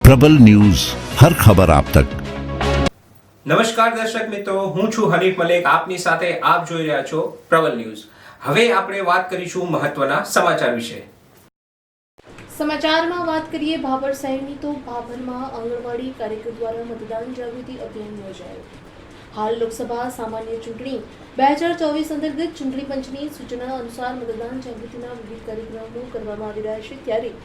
પ્રબલ news હર ખબર આપ તક। નમસ્કાર દર્શક મિત્રો, હું છું હનીફ મલેક, આપની સાથે આપ જોઈ રહ્યા છો પ્રબલ ન્યૂઝ। હવે આપણે વાત કરીશું મહત્વના સમાચાર વિશે। સમાચારમાં વાત કરીએ ભાભર શહેરની, તો ભાભરમાં આંગણવાડી કાર્યકર દ્વારા મતદાન જાગૃતિ અભિયાન યોજાયું। હાલ લોકસભા સામાન્ય ચૂંટણી 2024 અંતર્ગત ચૂંટણી પંચની સૂચના અનુસાર મતદાન જાગૃતિના વિવિધ કાર્યક્રમો કરવામાં આવી રહ્યા છે, ત્યારે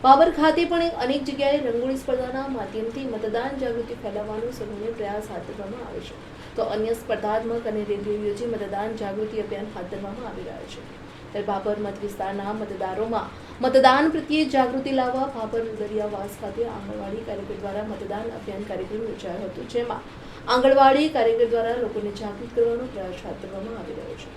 ભાભર ખાતે પણ અનેક જગ્યાએ રંગોળી સ્પર્ધાના માધ્યમથી મતદાન જાગૃતિ ફેલાવવાનો સઘન પ્રયાસ હાથ ધરવામાં આવે છે, તો અન્ય સ્પર્ધાત્મક અને રેલીઓ યોજી મતદાન જાગૃતિ અભિયાન હાથ ધરવામાં આવી રહ્યા છે। ત્યારે ભાભર મત વિસ્તારના મતદારોમાં મતદાન પ્રત્યે જાગૃતિ લાવવા ભાભર દરિયાવાસ ખાતે આંગણવાડી કાર્યકર દ્વારા મતદાન અભિયાન કાર્યક્રમ યોજાયો હતો, જેમાં આંગણવાડી કાર્યકર દ્વારા લોકોને જાગૃત કરવાનો પ્રયાસ હાથ ધરવામાં આવી રહ્યો છે।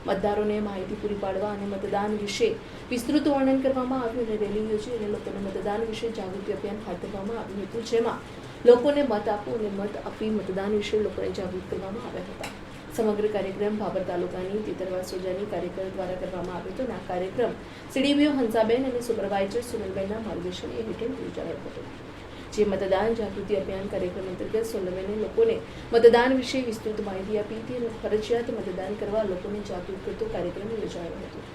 મતદારોને માહિતી પૂરી પાડવા અને મતદાન વિશે વિસ્તૃત વર્ણન કરવામાં આવ્યું અને રેલી યોજી અને લોકોને મતદાન વિશે જાગૃતિ અભિયાન હાથ ધરવામાં આવ્યું હતું, જેમાં લોકોને મત આપો અને મત આપી મતદાન વિશે લોકોને જાગૃત કરવામાં આવ્યા હતા। સમગ્ર કાર્યક્રમ ભાભર તાલુકાની તેતરવા સોજાની કાર્યકર દ્વારા કરવામાં આવ્યો હતો અને આ કાર્યક્રમ સીડીપીઓ હંસાબેન અને સુપરવાઇઝર સુનિલબેનના માર્ગદર્શન હેઠળ યોજાયો હતો, જે મતદાન જાગૃતિ અભિયાન કાર્યક્રમ અંતર્ગત સુનિલબેને લોકોને મતદાન વિશે વિસ્તૃત માહિતી આપી હતી અને ફરજિયાત મતદાન કરવા લોકોને જાગૃત કરતો કાર્યક્રમ યોજાયો હતો।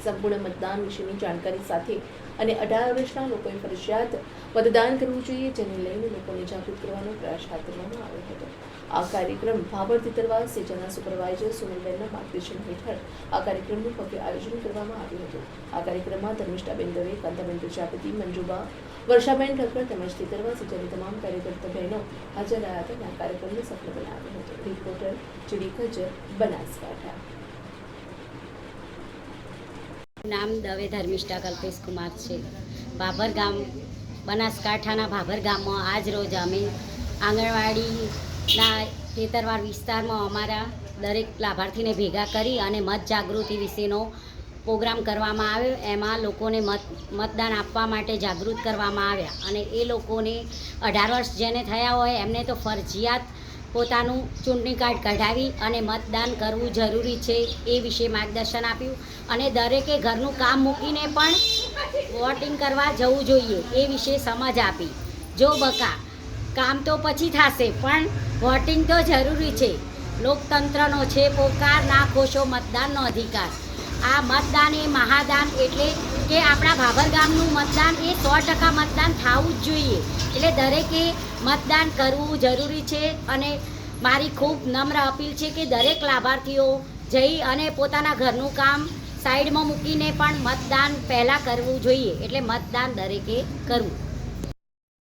સંપૂર્ણ મતદાન વિશેની જાણકારી સાથે અને 18 વર્ષના લોકોએ ફરજિયાત મતદાન કરવું જોઈએ, જેને લઈને લોકોને જાગૃત કરવાનો પ્રયાસ હાથ ધરવામાં આવ્યો હતો। આ કાર્યક્રમ ભાભર તેતરવા સેજાના સુપરવાઇઝર સુનિલબેનના માર્ગદર્શન હેઠળ આ કાર્યક્રમનું ભવ્ય આયોજન કરવામાં આવ્યું હતું। આ કાર્યક્રમમાં ધર્મિષ્ઠાબેન દવે, કાંતાબેન પ્રજાપતિ, મંજુબા, વર્ષાબેન ઠક્કર તેમજ તેતરવા સેજાની તમામ કાર્યકર્તા બહેનો હાજર રહ્યા હતા અને આ કાર્યક્રમને સફળ બનાવ્યો હતો। Reporter GD Khajjar, Banaskantha. નામ દવે ધર્મિષ્ઠા કલ્પેશ કુમાર છે। ભાભર ગામ, બનાસકાંઠાના ભાભર ગામમાં આજ રોજ અમે આંગણવાડીના તેતરવાર વિસ્તારમાં અમારા દરેક લાભાર્થીને ભેગા કરી અને મત જાગૃતિ વિશેનો પ્રોગ્રામ કરવામાં આવ્યો। એમાં લોકોને મતદાન આપવા માટે જાગૃત કરવામાં આવ્યા અને એ લોકોને 18 વર્ષ જેને થયા હોય એમને તો ફરજિયાત પોતાનું ચૂંટણી કાર્ડ કઢાવી અને મતદાન કરવું જરૂરી છે એ વિશે માર્ગદર્શન આપ્યું અને દરેકે ઘરનું કામ મૂકીને પણ વોટિંગ કરવા જવું જોઈએ એ વિશે સમજ આપી। જો બકા કામ તો પછી થશે પણ વોટિંગ તો જરૂરી છે। લોકતંત્રનો છે પોકાર, ના ખોશો મતદાનનો અધિકાર। આ મતદાન એ મહાદાન, એટલે કે આપણા ભાભર ગામનું મતદાન એ 100% મતદાન થવું જ જોઈએ, એટલે દરેકે મતદાન કરવું જરૂરી છે અને મારી ખૂબ નમ્ર અપીલ છે કે દરેક લાભાર્થીઓ જઈ અને પોતાના ઘરનું કામ સાઈડમાં મૂકીને પણ મતદાન પહેલાં કરવું જોઈએ, એટલે મતદાન દરેકે કરવું।